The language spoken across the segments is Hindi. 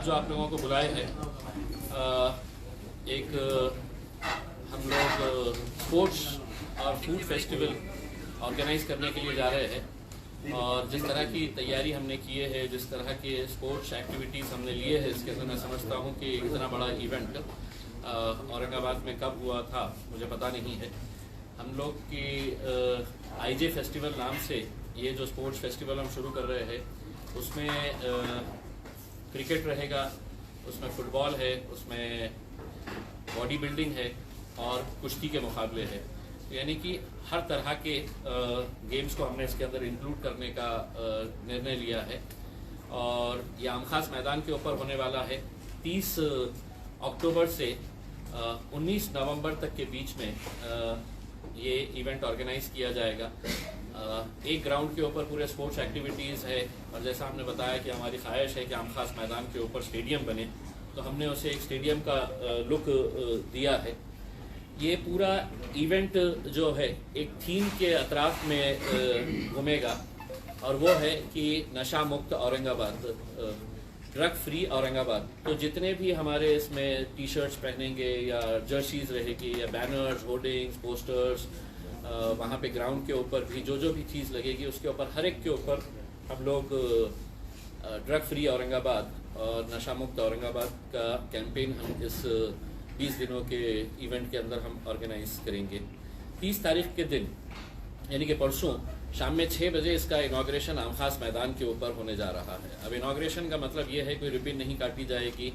जो आप लोगों को बुलाए हैं, एक हम लोग स्पोर्ट्स और फूड फेस्टिवल ऑर्गेनाइज करने के लिए जा रहे हैं। और जिस तरह की तैयारी हमने की है, जिस तरह के स्पोर्ट्स एक्टिविटीज़ हमने लिए हैं, इसके अंदर मैं समझता हूँ कि इतना बड़ा इवेंट औरंगाबाद में कब हुआ था मुझे पता नहीं है। हम लोग की आईजे फेस्टिवल नाम से ये जो स्पोर्ट्स फेस्टिवल हम शुरू कर रहे हैं, उसमें क्रिकेट रहेगा, उसमें फुटबॉल है, उसमें बॉडी बिल्डिंग है और कुश्ती के मुकाबले है। यानी कि हर तरह के गेम्स को हमने इसके अंदर इंक्लूड करने का निर्णय लिया है। और ये आम खास मैदान के ऊपर होने वाला है। 30 अक्टूबर से 19 नवंबर तक के बीच में ये इवेंट ऑर्गेनाइज किया जाएगा। एक ग्राउंड के ऊपर पूरे स्पोर्ट्स एक्टिविटीज़ है, और जैसा हमने बताया कि हमारी ख्वाहिश है कि आम खास मैदान के ऊपर स्टेडियम बने, तो हमने उसे एक स्टेडियम का लुक दिया है। ये पूरा इवेंट जो है एक थीम के अतराफ में घूमेगा, और वो है कि नशा मुक्त औरंगाबाद, ड्रग फ्री औरंगाबाद। तो जितने भी हमारे इसमें टी शर्ट्स पहनेंगे या जर्सीज रहेगी या बैनर्स, होर्डिंग्स, पोस्टर्स, वहाँ पे ग्राउंड के ऊपर भी जो भी चीज़ लगेगी उसके ऊपर हर एक के ऊपर हम लोग ड्रग फ्री औरंगाबाद और नशा मुक्त औरंगाबाद का कैंपेन हम इस 20 दिनों के इवेंट के अंदर हम ऑर्गेनाइज करेंगे। 30 तारीख के दिन यानी कि परसों शाम में 6 बजे इसका इनाग्रेशन आम खास मैदान के ऊपर होने जा रहा है। अब इनाग्रेशन का मतलब ये है कोई रिबन नहीं काटी जाएगी,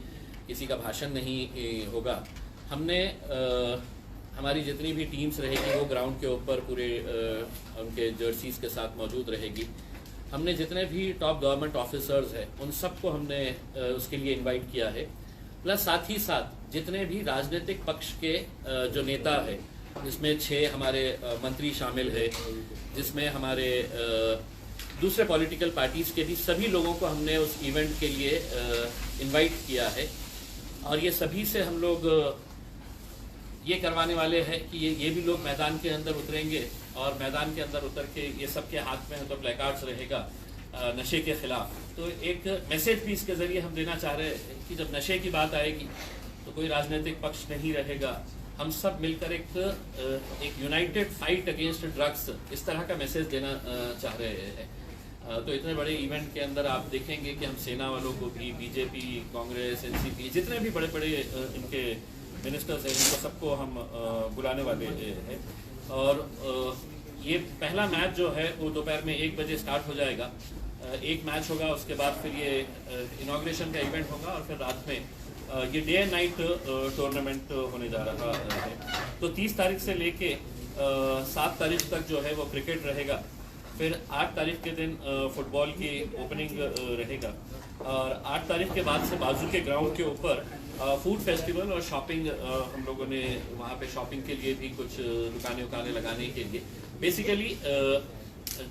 किसी का भाषण नहीं होगा। हमने हमारी जितनी भी टीम्स रहेगी वो ग्राउंड के ऊपर पूरे उनके जर्सीज के साथ मौजूद रहेगी। हमने जितने भी टॉप गवर्नमेंट ऑफिसर्स हैं उन सबको हमने उसके लिए इनवाइट किया है। प्लस साथ ही साथ जितने भी राजनीतिक पक्ष के जो नेता है, जिसमें 6 हमारे मंत्री शामिल है, जिसमें हमारे दूसरे पॉलिटिकल पार्टीज़ के भी सभी लोगों को हमने उस इवेंट के लिए इनवाइट किया है। और ये सभी से हम लोग ये करवाने वाले हैं कि ये भी लोग मैदान के अंदर उतरेंगे, और मैदान के अंदर उतर के ये सबके हाथ में तो प्लेकार्ड्स रहेगा नशे के खिलाफ। तो एक मैसेज भी इसके ज़रिए हम देना चाह रहे हैं कि जब नशे की बात आएगी तो कोई राजनीतिक पक्ष नहीं रहेगा, हम सब मिलकर एक यूनाइटेड फाइट अगेंस्ट ड्रग्स, इस तरह का मैसेज देना चाह रहे हैं। तो इतने बड़े इवेंट के अंदर आप देखेंगे कि हम सेना वालों को भी, बीजेपी, कांग्रेस, एनसीपी, जितने भी बड़े बड़े इनके मिनिस्टर्स हैं, इनको सबको हम बुलाने वाले हैं। और ये पहला मैच जो है वो दोपहर में 1 बजे स्टार्ट हो जाएगा। एक मैच होगा, उसके बाद फिर ये इनाग्रेशन का इवेंट होगा, और फिर रात में ये डे एंड नाइट टूर्नामेंट होने जा रहा है। तो 30 तारीख से लेके 7 तारीख तक जो है वो क्रिकेट रहेगा। फिर 8 तारीख के दिन फुटबॉल की ओपनिंग रहेगा, और 8 तारीख के बाद से बाजू के ग्राउंड के ऊपर फूड फेस्टिवल और शॉपिंग, हम लोगों ने वहाँ पे शॉपिंग के लिए भी कुछ दुकानें लगाने के लिए, बेसिकली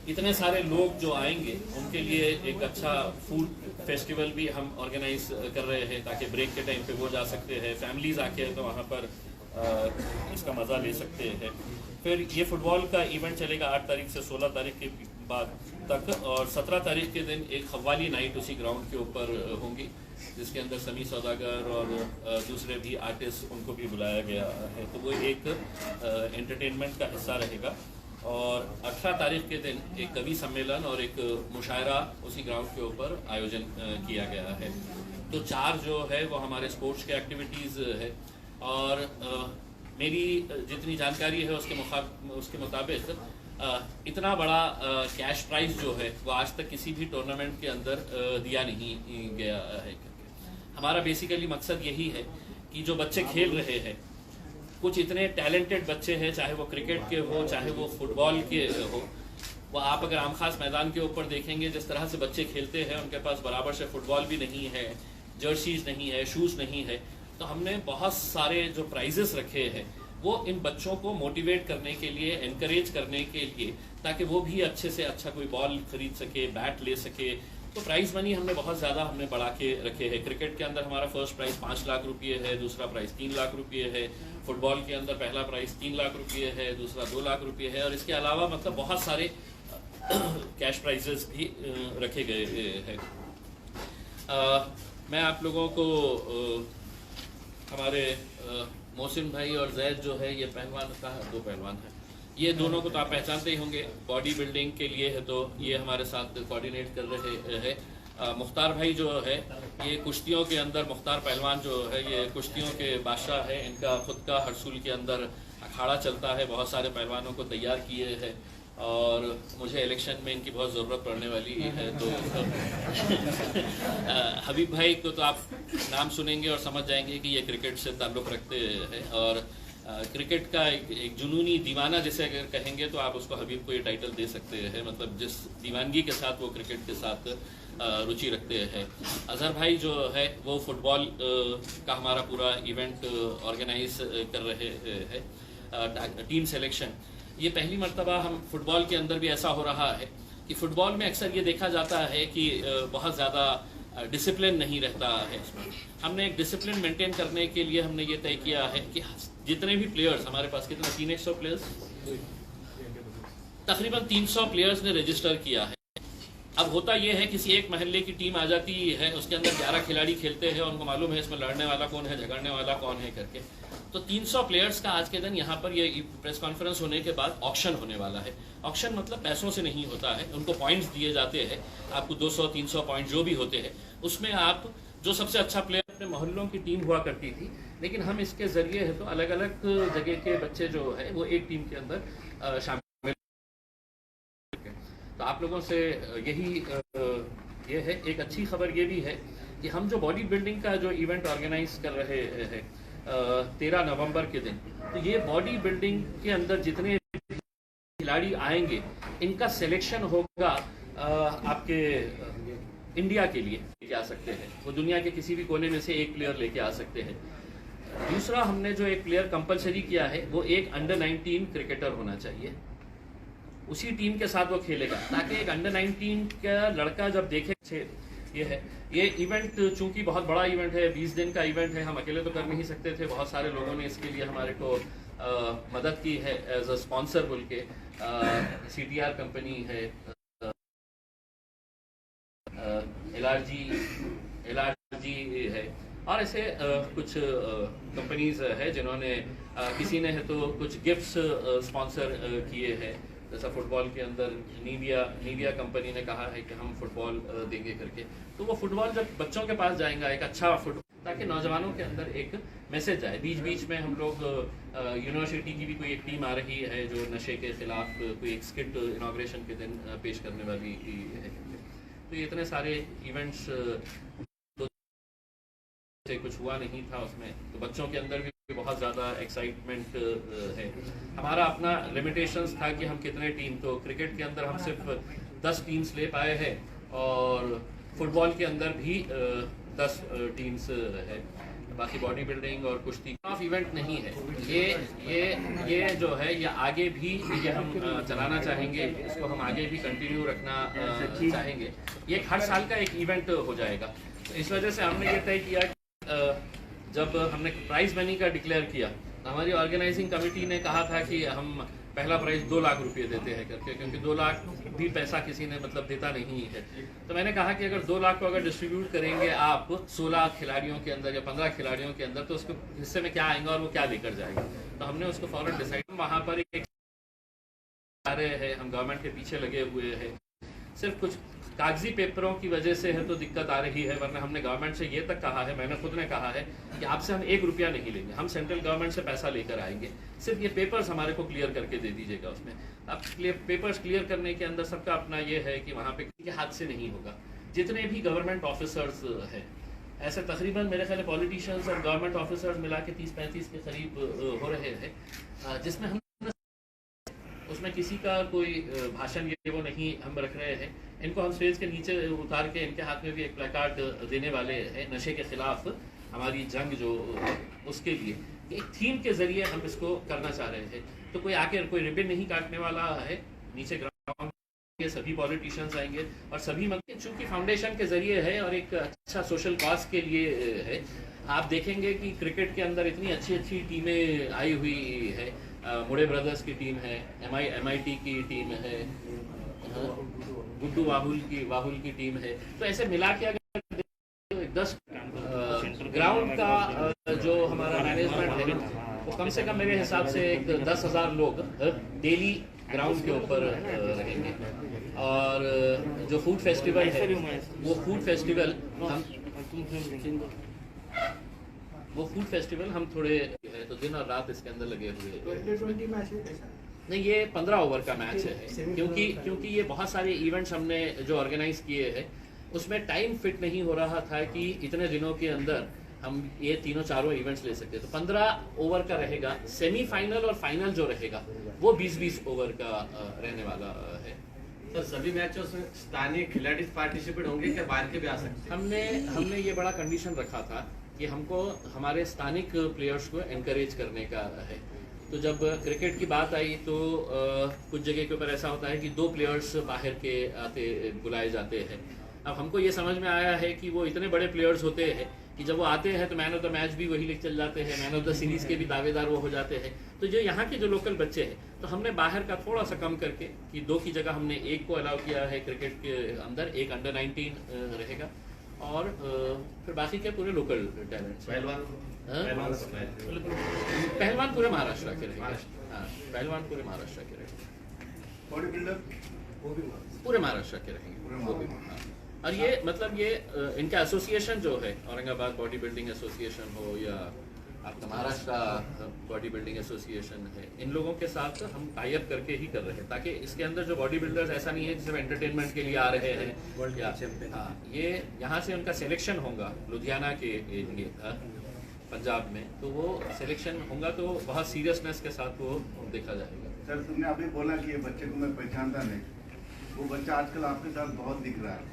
इतने सारे लोग जो आएंगे उनके लिए एक अच्छा फूड फेस्टिवल भी हम ऑर्गेनाइज कर रहे हैं, ताकि ब्रेक के टाइम पे वो जा सकते हैं, फैमिलीज आके तो वहाँ पर इसका मज़ा ले सकते हैं। फिर ये फुटबॉल का इवेंट चलेगा 8 तारीख से 16 तारीख के बाद तक, और 17 तारीख के दिन एक खव्वाली नाइट उसी ग्राउंड के ऊपर होंगी, जिसके अंदर समी सौदागर और दूसरे भी आर्टिस्ट, उनको भी बुलाया गया है। तो वो एक एंटरटेनमेंट का हिस्सा रहेगा। और 18 तारीख के दिन एक कवि सम्मेलन और एक मुशायरा उसी ग्राउंड के ऊपर आयोजन किया गया है। तो 4 जो है वो हमारे स्पोर्ट्स के एक्टिविटीज़ है। और मेरी जितनी जानकारी है उसके मुताबिक इतना बड़ा कैश प्राइज जो है वो आज तक किसी भी टूर्नामेंट के अंदर दिया नहीं गया है। हमारा बेसिकली मकसद यही है कि जो बच्चे खेल रहे हैं, कुछ इतने टैलेंटेड बच्चे हैं, चाहे वो क्रिकेट के हो, चाहे वो फुटबॉल के हो, वो आप अगर आम खास मैदान के ऊपर देखेंगे जिस तरह से बच्चे खेलते हैं, उनके पास बराबर से फुटबॉल भी नहीं है, जर्सीज नहीं है, शूज़ नहीं है। तो हमने बहुत सारे जो प्राइजेस रखे हैं वो इन बच्चों को मोटिवेट करने के लिए, एनकरेज करने के लिए, ताकि वो भी अच्छे से अच्छा कोई बॉल खरीद सके, बैट ले सके। तो प्राइज़ मनी हमने बहुत ज़्यादा बढ़ा के रखे हैं। क्रिकेट के अंदर हमारा फर्स्ट प्राइज़ 5 लाख रुपये है, दूसरा प्राइज़ 3 लाख रुपये है। फुटबॉल के अंदर पहला प्राइज़ 3 लाख रुपये है, दूसरा 2 लाख रुपये है, और इसके अलावा बहुत सारे कैश प्राइजेस भी रखे गए हैं। मैं आप लोगों को हमारे मोहसिन भाई और जैद जो है ये पहलवान का दो पहलवान हैं, ये दोनों को तो आप पहचानते ही होंगे। बॉडी बिल्डिंग के लिए है तो ये हमारे साथ कोऑर्डिनेट कर रहे हैं। मुख्तार भाई जो है ये कुश्तियों के अंदर, मुख्तार पहलवान जो है ये कुश्तियों के बादशाह है। इनका खुद का हरसूल के अंदर अखाड़ा चलता है, बहुत सारे पहलवानों को तैयार किए हैं और मुझे इलेक्शन में इनकी बहुत ज़रूरत पड़ने वाली है। तो हबीब भाई को तो आप नाम सुनेंगे और समझ जाएंगे कि ये क्रिकेट से ताल्लुक़ रखते हैं और क्रिकेट का एक जुनूनी दीवाना जिसे अगर कहेंगे तो आप उसको हबीब को ये टाइटल दे सकते हैं। मतलब जिस दीवानगी के साथ वो क्रिकेट के साथ रुचि रखते हैं। अजहर भाई जो है वो फुटबॉल का हमारा पूरा इवेंट ऑर्गेनाइज कर रहे हैं। टीम सिलेक्शन ये पहली मर्तबा हम फुटबॉल के अंदर भी ऐसा हो रहा है कि फ़ुटबॉल में अक्सर ये देखा जाता है कि बहुत ज़्यादा डिसिप्लिन नहीं रहता है। इसमें हमने एक डिसिप्लिन मेंटेन करने के लिए हमने ये तय किया है कि जितने भी प्लेयर्स हमारे पास, कितने 300 प्लेयर्स, तकरीबन 300 प्लेयर्स ने रजिस्टर किया है। अब होता यह है किसी एक महल्ले की टीम आ जाती है, उसके अंदर 11 खिलाड़ी खेलते हैं और उनको मालूम है इसमें लड़ने वाला कौन है, झगड़ने वाला कौन है करके। तो 300 प्लेयर्स का आज के दिन यहाँ पर ये प्रेस कॉन्फ्रेंस होने के बाद ऑक्शन होने वाला है। ऑक्शन मतलब पैसों से नहीं होता है, उनको पॉइंट्स दिए जाते हैं, आपको 200-300 पॉइंट जो भी होते हैं उसमें आप जो सबसे अच्छा प्लेयर, अपने मोहल्लों की टीम हुआ करती थी, लेकिन हम इसके जरिए है तो अलग अलग जगह के बच्चे जो है वो एक टीम के अंदर शामिल। तो आप लोगों से यही ये है। एक अच्छी खबर ये भी है कि हम जो बॉडी बिल्डिंग का जो इवेंट ऑर्गेनाइज कर रहे हैं 13 नवंबर के दिन, तो ये बॉडी बिल्डिंग के अंदर जितने खिलाड़ी आएंगे इनका सिलेक्शन होगा आपके इंडिया के लिए लेके आ सकते हैं। वो दुनिया के किसी भी कोने में से एक प्लेयर लेके आ सकते हैं। दूसरा, हमने जो एक प्लेयर कंपलसरी किया है वो एक अंडर 19 क्रिकेटर होना चाहिए, उसी टीम के साथ वो खेलेगा, ताकि एक अंडर 19 का लड़का जब देखे। ये है, ये इवेंट चूंकि बहुत बड़ा इवेंट है, 20 दिन का इवेंट है, हम अकेले तो कर नहीं सकते थे। बहुत सारे लोगों ने इसके लिए हमारे को मदद की है एज अ स्पॉन्सर बोल के। CTR कंपनी है, LRG है और ऐसे कुछ कंपनीज है जिन्होंने किसी ने है तो कुछ गिफ्ट्स स्पॉन्सर किए हैं। जैसा फुटबॉल के अंदर नीविया कंपनी ने कहा है कि हम फुटबॉल देंगे करके। तो वो फुटबॉल जब बच्चों के पास जाएगा, एक अच्छा फुटबॉल, ताकि नौजवानों के अंदर एक मैसेज जाए। बीच बीच में हम लोग यूनिवर्सिटी की भी कोई एक टीम आ रही है जो नशे के खिलाफ कोई एक स्किट इनॉग्रेशन के दिन पेश करने वाली है। तो ये इतने सारे इवेंट्स से कुछ हुआ नहीं था उसमें, तो बच्चों के अंदर भी बहुत ज़्यादा एक्साइटमेंट है। हमारा अपना लिमिटेशंस था कि हम कितने टीम, तो क्रिकेट के अंदर हम सिर्फ 10 टीम्स ले पाए हैं और फुटबॉल के अंदर भी 10 टीम्स है। बाकी बॉडी बिल्डिंग और कुश्ती ऑफ इवेंट नहीं है। ये जो है ये आगे भी ये हम चलाना चाहेंगे, इसको हम आगे भी कंटिन्यू रखना चाहेंगे। ये हर साल का एक इवेंट हो जाएगा। तो इस वजह से हमने ये तय किया कि जब हमने प्राइज मनी का डिक्लेयर किया, हमारी ऑर्गेनाइजिंग कमेटी ने कहा था कि हम पहला प्राइज 2 लाख रुपए देते हैं करके, क्योंकि 2 लाख भी पैसा किसी ने मतलब देता नहीं है। तो मैंने कहा कि अगर 2 लाख को अगर डिस्ट्रीब्यूट करेंगे आप 16 खिलाड़ियों के अंदर या 15 खिलाड़ियों के अंदर, तो उसके हिस्से में क्या आएगा और वो क्या लेकर जाएगा। तो हमने उसको फौरन डिसाइड, वहाँ पर एक सारे है, हम गवर्नमेंट के पीछे लगे हुए हैं। सिर्फ कुछ कागजी पेपरों की वजह से है तो दिक्कत आ रही है, वरना हमने गवर्नमेंट से ये तक कहा है, मैंने खुद ने कहा है कि आपसे हम 1 रुपया नहीं लेंगे, हम सेंट्रल गवर्नमेंट से पैसा लेकर आएंगे, सिर्फ ये पेपर्स हमारे को क्लियर करके दे दीजिएगा। उसमें अब पेपर्स क्लियर करने के अंदर सबका अपना ये है कि वहाँ पे किसी के हाथ से नहीं होगा। जितने भी गवर्नमेंट ऑफिसर्स हैं, ऐसे तकरीबन मेरे ख्याल पॉलिटिशियंस और गवर्नमेंट ऑफिसर्स मिला के 30-35 के करीब हो रहे हैं, जिसमें हम उसमें किसी का कोई भाषण ये वो नहीं हम रख रहे हैं। इनको हम स्टेज के नीचे उतार के इनके हाथ में भी एक प्लेकार्ड देने वाले हैं, नशे के खिलाफ हमारी जंग जो उसके लिए एक थीम के जरिए हम इसको करना चाह रहे हैं। तो कोई आके कोई रिबन नहीं काटने वाला है, नीचे ग्राउंड के सभी पॉलिटिशियंस आएंगे और सभी चूंकि फाउंडेशन के जरिए है और एक अच्छा सोशल कॉज के लिए है। आप देखेंगे कि क्रिकेट के अंदर इतनी अच्छी अच्छी टीमें आई हुई है। मुड़े ब्रदर्स की टीम है, MIT की टीम है, गुड्डू वाहुल की टीम है। तो ऐसे मिला के अगर 10 ग्राउंड का जो हमारा मैनेजमेंट है वो कम से कम मेरे हिसाब से एक 10,000 लोग डेली ग्राउंड के ऊपर रहेंगे। और जो फूड फेस्टिवल है वो फूड फेस्टिवल हम थोड़े है तो दिन और रात इसके अंदर लगे हुए। 20 मैच है नहीं, ये 15 ओवर का मैच है, क्योंकि ये बहुत सारे इवेंट्स हमने जो ऑर्गेनाइज किए हैं उसमें टाइम फिट नहीं हो रहा था कि इतने दिनों के अंदर हम ये तीनों चारों इवेंट्स ले सकते। तो 15 ओवर का रहेगा। सेमीफाइनल और फाइनल जो रहेगा वो 20-20 ओवर का रहने वाला है। सर सभी मैचों में स्थानीय खिलाड़ी पार्टिसिपेट होंगे क्या बाहर के भी आ सकते हैं? हमने ये बड़ा कंडीशन रखा था कि हमको हमारे स्थानिक प्लेयर्स को एनकरेज करने का है। तो जब क्रिकेट की बात आई तो कुछ जगह के ऊपर ऐसा होता है कि 2 प्लेयर्स बाहर के आते बुलाए जाते हैं। अब हमको ये समझ में आया है कि वो इतने बड़े प्लेयर्स होते हैं कि जब वो आते हैं तो मैन ऑफ द मैच भी वही लेके चल जाते हैं, मैन ऑफ द सीरीज के भी दावेदार वो हो जाते हैं। तो जो यहाँ के जो लोकल बच्चे हैं तो हमने बाहर का थोड़ा सा कम करके कि 2 की जगह हमने 1 को अलाउ किया है क्रिकेट के अंदर, एक अंडर 19 रहेगा और फिर बाकी के पूरे लोकल टैलेंट्स। पहलवान पूरे महाराष्ट्र के रहेंगे। हाँ, पहलवान पूरे महाराष्ट्र के रहेंगे। बॉडी बिल्डर पूरे महाराष्ट्र के रहेंगे वो भी। हाँ। और ये मतलब ये इनका एसोसिएशन जो है औरंगाबाद बॉडी बिल्डिंग एसोसिएशन हो या आपका महाराष्ट्र बॉडी बिल्डिंग एसोसिएशन है, इन लोगों के साथ हम टाई अप करके ही कर रहे हैं ताकि इसके अंदर जो बॉडी बिल्डर्स ऐसा नहीं है कि सिर्फ एंटरटेनमेंट के लिए आ रहे हैं या ये यहाँ से उनका सिलेक्शन होगा लुधियाना के लिए पंजाब में, तो वो सिलेक्शन होगा तो बहुत सीरियसनेस के साथ वो देखा जाएगा। सर तुमने अभी बोला कि ये बच्चे को मैं पहचानता नहीं, वो बच्चा आजकल आपके साथ बहुत दिख रहा है।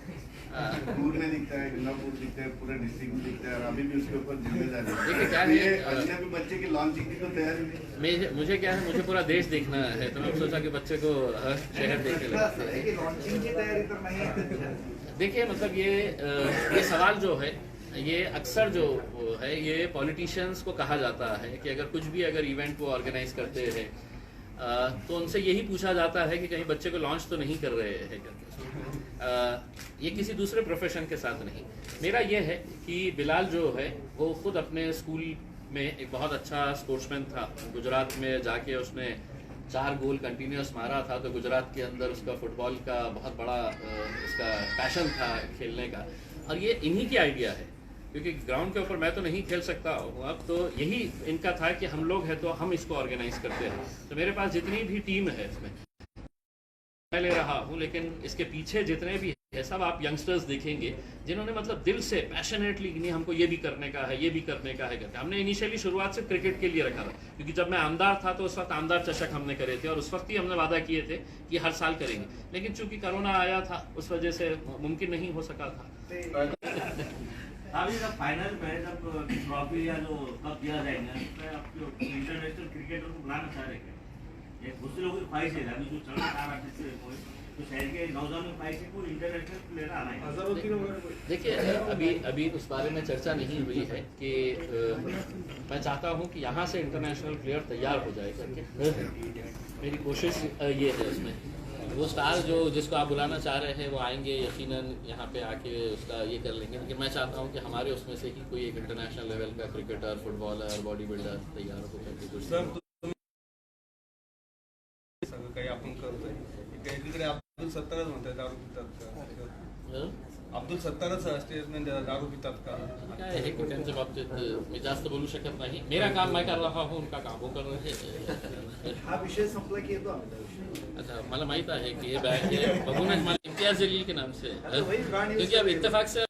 दूर में दिखता है, गंगापुर दिखता है, पूरे डिस्ट्रिक्ट में दिखता है और अभी भी उसके ऊपर जिम्मेदारी देखिए क्या है। है, अजनबी बच्चे की लॉन्चिंग की तो तैयारी नहीं। मुझे क्या है, मुझे पूरा देश देखना है तो मैं सोचा कि बच्चे को शहर देखने लगा। लॉन्चिंग की तैयारी तो नहीं। देखिए मतलब ये सवाल जो है ये अक्सर जो है ये पॉलिटिशियंस को कहा जाता है कि अगर कुछ भी अगर इवेंट वो ऑर्गेनाइज करते हैं तो उनसे यही पूछा जाता है कि कहीं बच्चे को लॉन्च तो नहीं कर रहे हैं करके। ये किसी दूसरे प्रोफेशन के साथ नहीं। मेरा ये है कि बिलाल जो है वो खुद अपने स्कूल में एक बहुत अच्छा स्पोर्ट्समैन था। गुजरात में जाके उसने 4 गोल कंटिन्यूस मारा था, तो गुजरात के अंदर उसका फुटबॉल का बहुत बड़ा उसका पैशन था खेलने का। और ये इन्हीं की आइडिया है क्योंकि ग्राउंड के ऊपर मैं तो नहीं खेल सकता हूँ अब, तो यही इनका था कि हम लोग हैं तो हम इसको ऑर्गेनाइज करते हैं। तो मेरे पास जितनी भी टीम है इसमें मैं ले रहा हूँ, लेकिन इसके पीछे जितने भी है सब आप यंगस्टर्स देखेंगे जिन्होंने मतलब दिल से पैशनेटली नहीं हमको ये भी करने का है, ये भी करने का है करके। हमने इनिशियली शुरुआत से क्रिकेट के लिए रखा था क्योंकि जब मैं आमदार था तो उस वक्त आमदार चषक हमने करे थे और उस वक्त ही हमने वादा किए थे कि हर साल करेंगे, लेकिन चूंकि कोरोना आया था उस वजह से मुमकिन नहीं हो सका था। अभी जब फाइनल में जब ट्रॉफी या जो कप दिया जाएगा उसमें आपको इंटरनेशनल क्रिकेटर को बुलाना चाह रहे हैं। ये दूसरे लोगों की ख्वाहिश है, अभी जो चल रहा है तो शहर के नौजवानों की ख्वाहिश है कोई इंटरनेशनल प्लेयर आना है। देखिए अभी उस बारे में चर्चा नहीं हुई है कि मैं चाहता हूं कि यहाँ से इंटरनेशनल प्लेयर तैयार हो जाए करके। मेरी कोशिश ये है उसमें वो स्टार जो जिसको आप बुलाना चाह रहे हैं वो आएंगे यकीनन यहाँ पे आके उसका ये कर लेंगे, लेकिन मैं चाहता हूँ कि हमारे उसमें से ही कोई एक इंटरनेशनल लेवल का क्रिकेटर, फुटबॉलर, बॉडी बिल्डर तैयार हो करके कुछ काही आपण करतोय। एकीकडे अब्दुल सत्तारच म्हणतात दारू पितात का? अब्दुल सत्तारच स्टेटमेंट दारू पितात का? काय आहे की त्यांच्या बाबतीत मी जास्त बोलू शकत नाही। मेरा काम मैं कर रहा हूँ, उनका काम वो कर रहे हैं। हा विषय संपला की येतो आम्ही। अच्छा मला माहित आहे की हे बॅग बघूनच मला इम्तियाज जलील के नाम से क्योंकि अब इत्तेफाक से